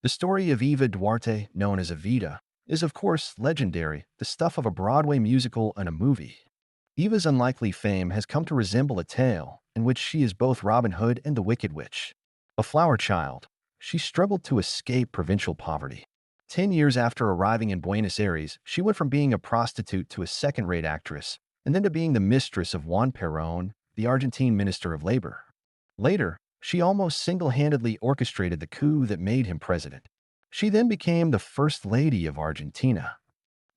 The story of Eva Duarte, known as Evita, is of course legendary, the stuff of a Broadway musical and a movie. Eva's unlikely fame has come to resemble a tale in which she is both Robin Hood and the Wicked Witch. A flower child, she struggled to escape provincial poverty. 10 years after arriving in Buenos Aires, she went from being a prostitute to a second-rate actress, and then to being the mistress of Juan Perón, the Argentine Minister of Labor. Later, she almost single-handedly orchestrated the coup that made him president. She then became the First Lady of Argentina.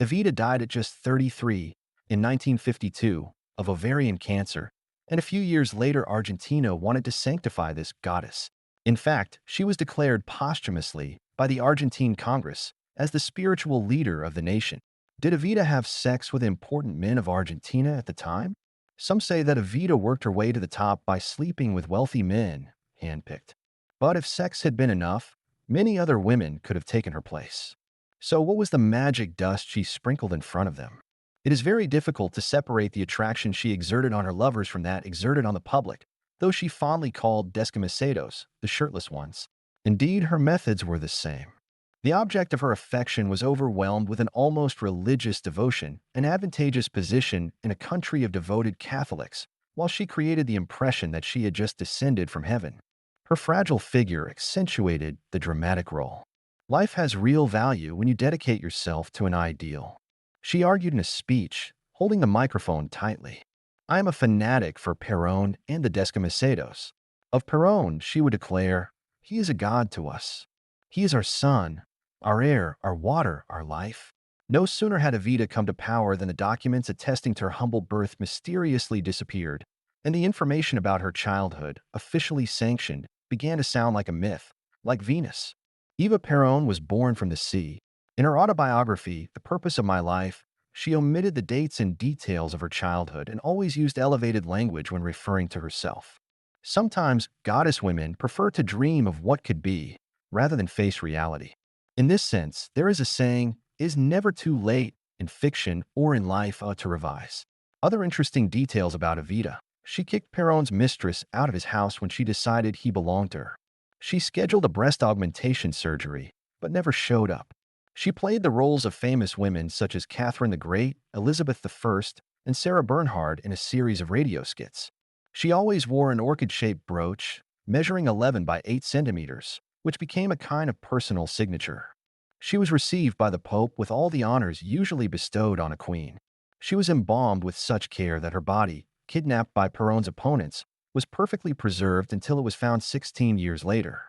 Evita died at just 33 in 1952 of ovarian cancer, and a few years later Argentina wanted to sanctify this goddess. In fact, she was declared posthumously by the Argentine Congress as the spiritual leader of the nation. Did Evita have sex with important men of Argentina at the time? Some say that Evita worked her way to the top by sleeping with wealthy men, handpicked. But if sex had been enough, many other women could have taken her place. So what was the magic dust she sprinkled in front of them? It is very difficult to separate the attraction she exerted on her lovers from that exerted on the public, though she fondly called descamisados, the shirtless ones. Indeed, her methods were the same. The object of her affection was overwhelmed with an almost religious devotion, an advantageous position in a country of devoted Catholics, while she created the impression that she had just descended from heaven. Her fragile figure accentuated the dramatic role. Life has real value when you dedicate yourself to an ideal. She argued in a speech, holding the microphone tightly. I am a fanatic for Perón and the Descamisados. Of Perón, she would declare, he is a god to us. He is our sun, our air, our water, our life. No sooner had Evita come to power than the documents attesting to her humble birth mysteriously disappeared, and the information about her childhood, officially sanctioned, began to sound like a myth, like Venus. Eva Perón was born from the sea. In her autobiography, The Purpose of My Life, she omitted the dates and details of her childhood and always used elevated language when referring to herself. Sometimes, goddess women prefer to dream of what could be, rather than face reality. In this sense, there is a saying, it is never too late, in fiction or in life, to revise. Other interesting details about Evita. She kicked Perón's mistress out of his house when she decided he belonged to her. She scheduled a breast augmentation surgery, but never showed up. She played the roles of famous women such as Catherine the Great, Elizabeth I, and Sarah Bernhardt in a series of radio skits. She always wore an orchid-shaped brooch, measuring 11 by 8 centimeters, which became a kind of personal signature. She was received by the Pope with all the honors usually bestowed on a queen. She was embalmed with such care that her body, kidnapped by Perón's opponents, was perfectly preserved until it was found 16 years later.